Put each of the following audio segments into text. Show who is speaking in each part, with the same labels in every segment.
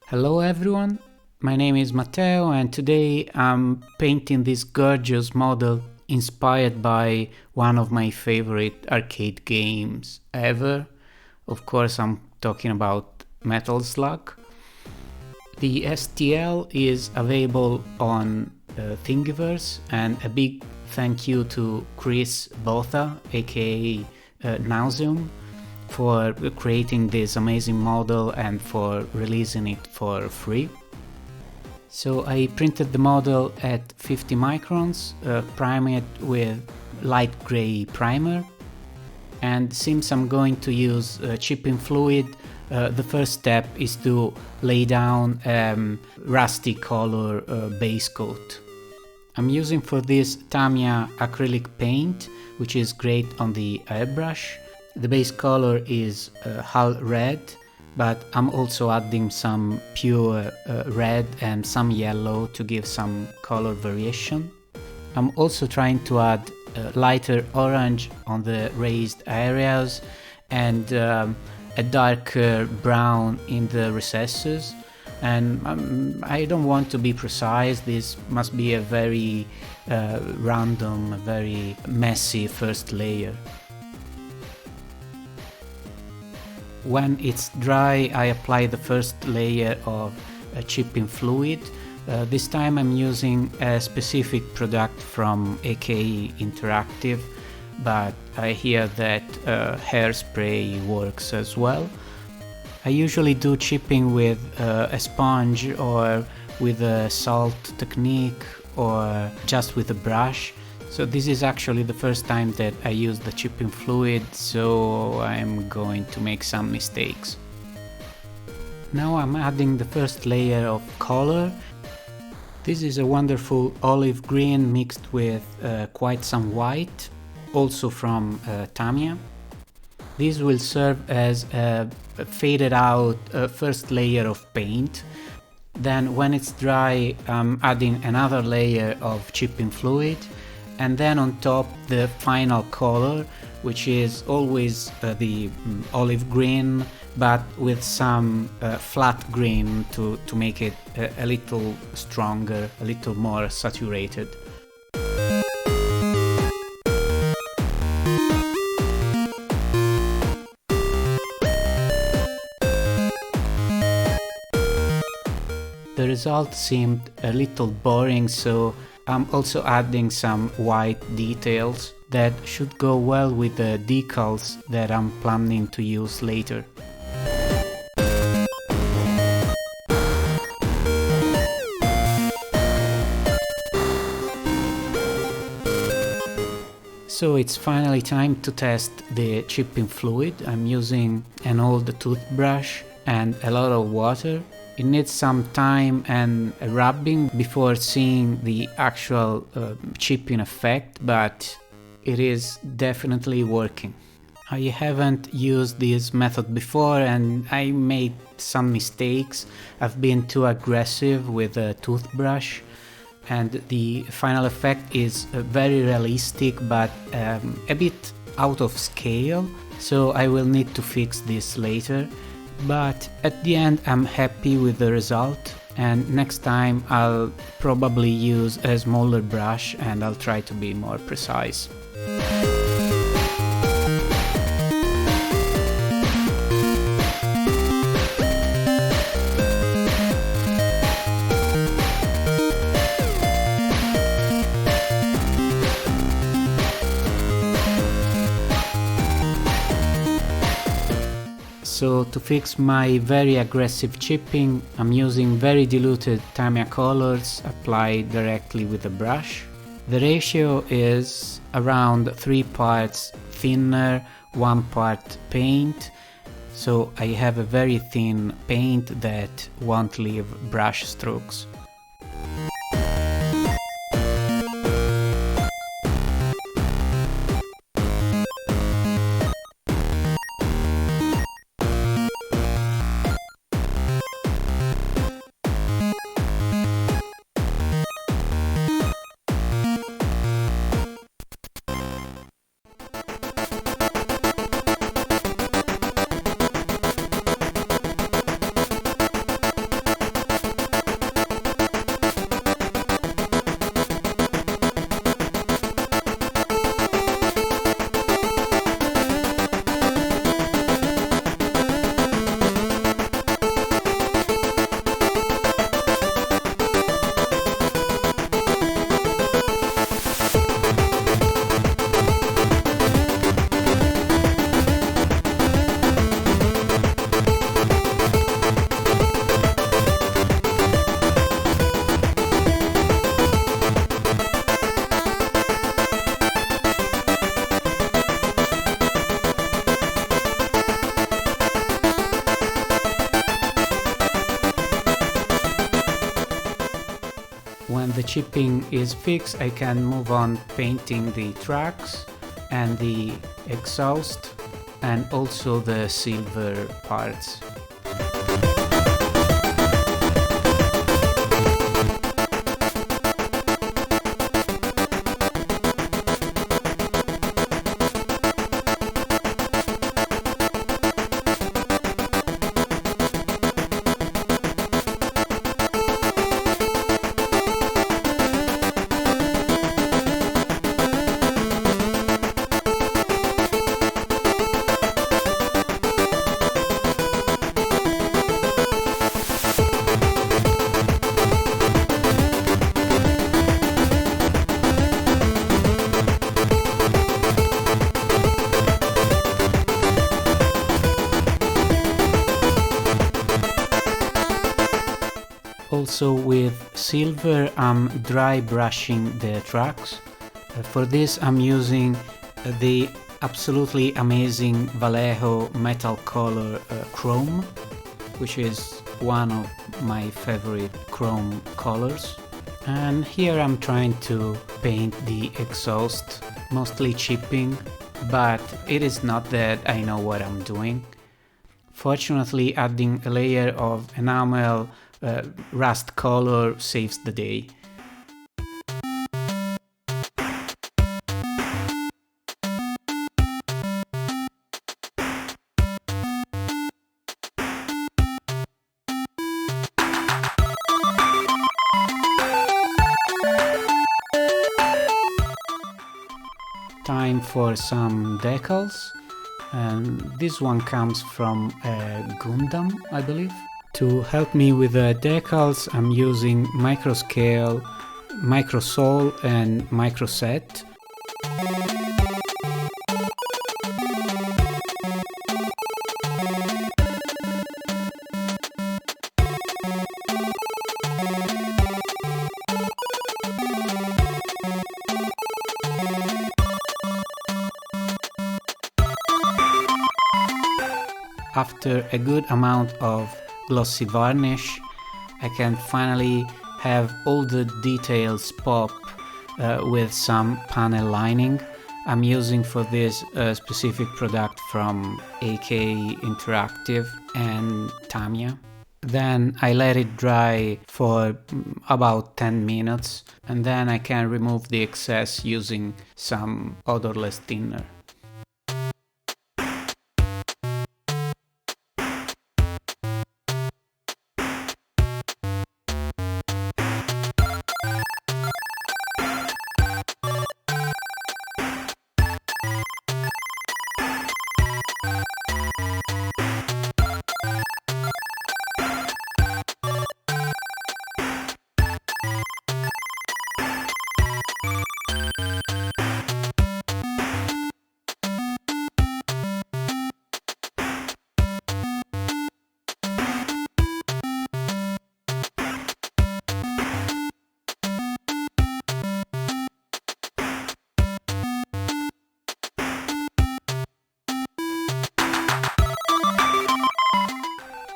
Speaker 1: Hello everyone, my name is Matteo and today I'm painting this gorgeous model inspired by one of my favorite arcade games ever. Of course I'm talking about Metal Slug. The STL is available on Thingiverse, and a big thank you to Chris Botha, aka Nauseum, for creating this amazing model and for releasing it for free. So I printed the model at 50 microns, primed it with light gray primer, and since I'm going to use chipping fluid, the first step is to lay down rusty color base coat. I'm using for this Tamiya acrylic paint, which is great on the airbrush. The base color is hull red, but I'm also adding some pure red and some yellow to give some color variation. I'm also trying to add lighter orange on the raised areas and a darker brown in the recesses. And I don't want to be precise, this must be a very random, very messy first layer. When it's dry, I apply the first layer of chipping fluid. This time I'm using a specific product from AKE Interactive, but I hear that hairspray works as well. I usually do chipping with a sponge or with a salt technique or just with a brush. So this is actually the first time that I use the chipping fluid, so I'm going to make some mistakes. Now I'm adding the first layer of color. This is a wonderful olive green mixed with quite some white, also from Tamiya. This will serve as a faded out first layer of paint. Then when it's dry, I'm adding another layer of chipping fluid, and then on top the final color, which is always the olive green, but with some flat green to make it a little stronger, a little more saturated. The result seemed a little boring, so I'm also adding some white details that should go well with the decals that I'm planning to use later. So it's finally time to test the chipping fluid. I'm using an old toothbrush and a lot of water. It needs some time and a rubbing before seeing the actual chipping effect, but it is definitely working. I haven't used this method before and I made some mistakes. I've been too aggressive with a toothbrush, and the final effect is very realistic but a bit out of scale, so I will need to fix this later. But at the end I'm happy with the result, and next time I'll probably use a smaller brush and I'll try to be more precise. So to fix my very aggressive chipping, I'm using very diluted Tamiya colors applied directly with a brush. The ratio is around 3 parts thinner, 1 part paint, so I have a very thin paint that won't leave brush strokes. When the chipping is fixed, I can move on painting the tracks and the exhaust and also the silver parts. Also with silver I'm dry brushing the tracks. For this I'm using the absolutely amazing Vallejo metal color chrome, which is one of my favorite chrome colors. And here I'm trying to paint the exhaust, mostly chipping, but it is not that I know what I'm doing. Fortunately, adding a layer of enamel rust color saves the day. Time for some decals, and this one comes from Gundam, I believe. To help me with the decals, I'm using Microscale, Microsol and Microset. After a good amount of glossy varnish, I can finally have all the details pop with some panel lining. I'm using for this a specific product from AK Interactive and Tamiya. Then I let it dry for about 10 minutes and then I can remove the excess using some odorless thinner.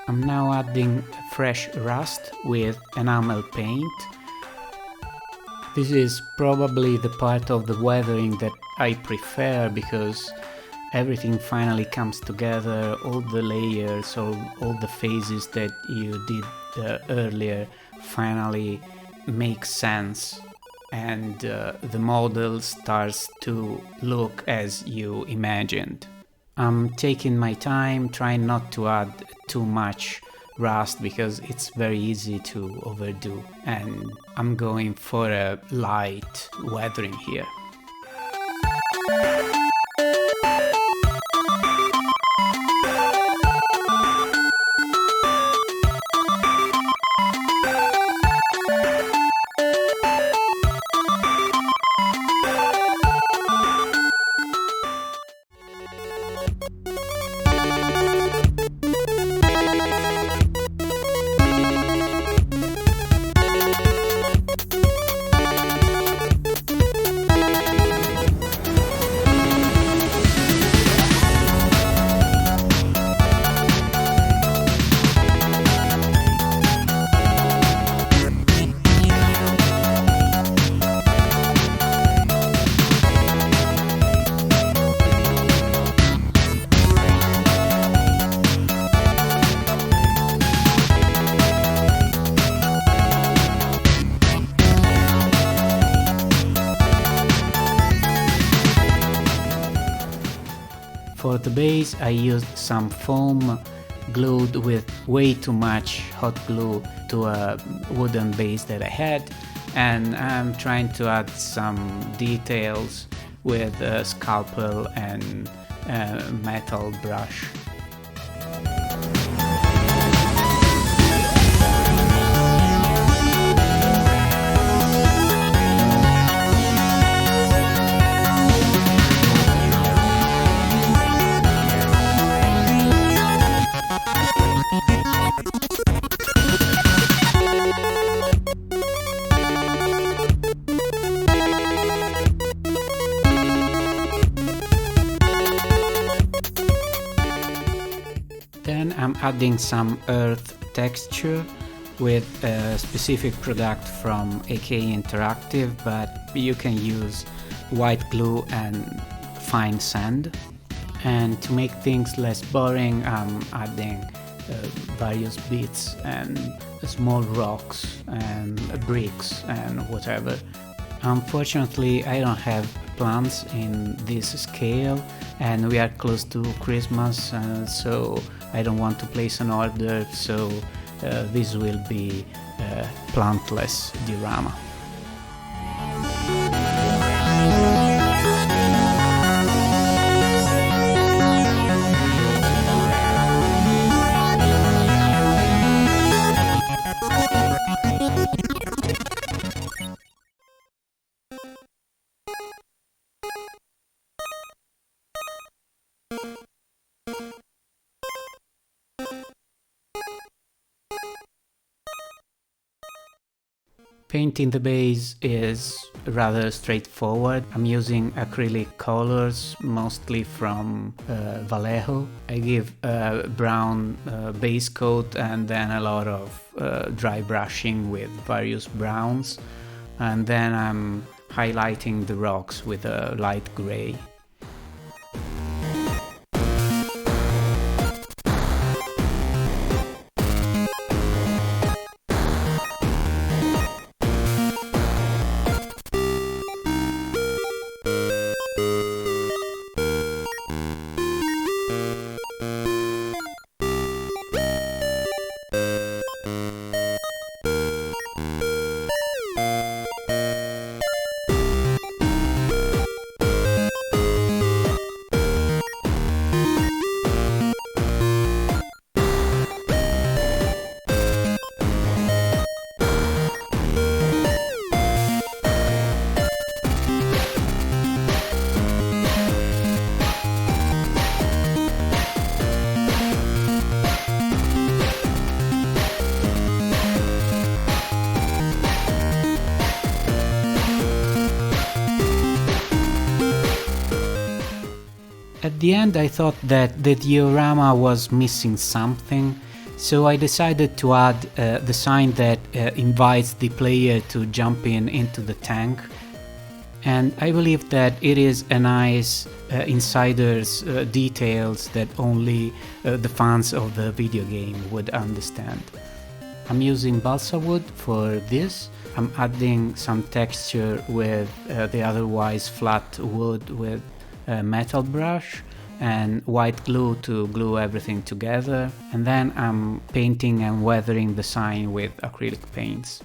Speaker 1: I'm now adding fresh rust with enamel paint. This is probably the part of the weathering that I prefer because everything finally comes together, all the layers, all the phases that you did earlier finally make sense and the model starts to look as you imagined. I'm taking my time, trying not to add too much rust because it's very easy to overdo, and I'm going for a light weathering here. For the base I used some foam glued with way too much hot glue to a wooden base that I had, and I'm trying to add some details with a scalpel and a metal brush. Then I'm adding some earth texture with a specific product from AK Interactive, but you can use white glue and fine sand. And to make things less boring, I'm adding various bits and small rocks and bricks and whatever. Unfortunately, I don't have plants in this scale, and we are close to Christmas, so I don't want to place an order, so this will be a plantless diorama. Painting the base is rather straightforward. I'm using acrylic colors, mostly from Vallejo. I give a brown base coat and then a lot of dry brushing with various browns. And then I'm highlighting the rocks with a light gray. At the end I thought that the diorama was missing something, so I decided to add the sign that invites the player to jump into the tank. And I believe that it is a nice insider's details that only the fans of the video game would understand. I'm using balsa wood for this. I'm adding some texture with the otherwise flat wood with a metal brush and white glue to glue everything together, and then I'm painting and weathering the sign with acrylic paints.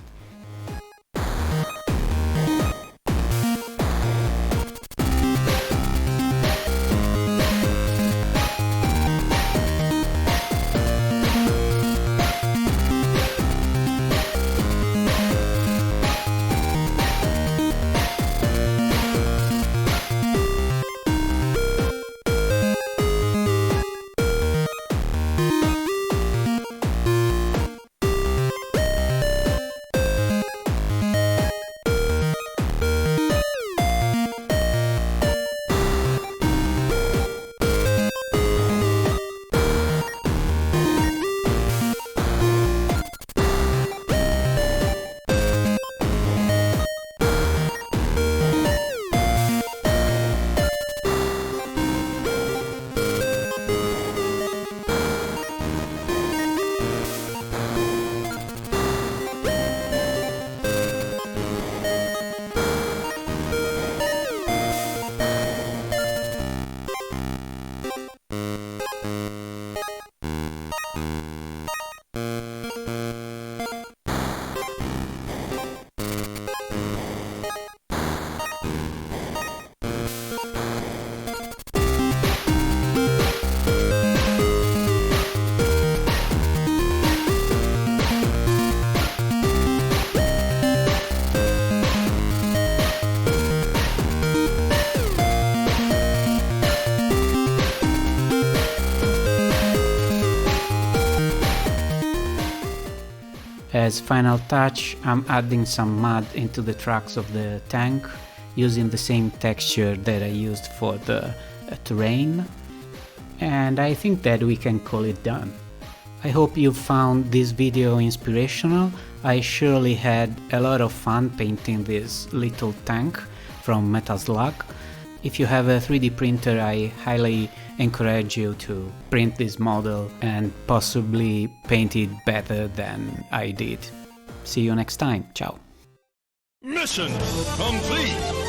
Speaker 1: As final touch, I'm adding some mud into the tracks of the tank, using the same texture that I used for the terrain, and I think that we can call it done. I hope you found this video inspirational. I surely had a lot of fun painting this little tank from Metal Slug. If you have a 3D printer, I highly encourage you to print this model and possibly paint it better than I did. See you next time. Ciao.
Speaker 2: Mission complete!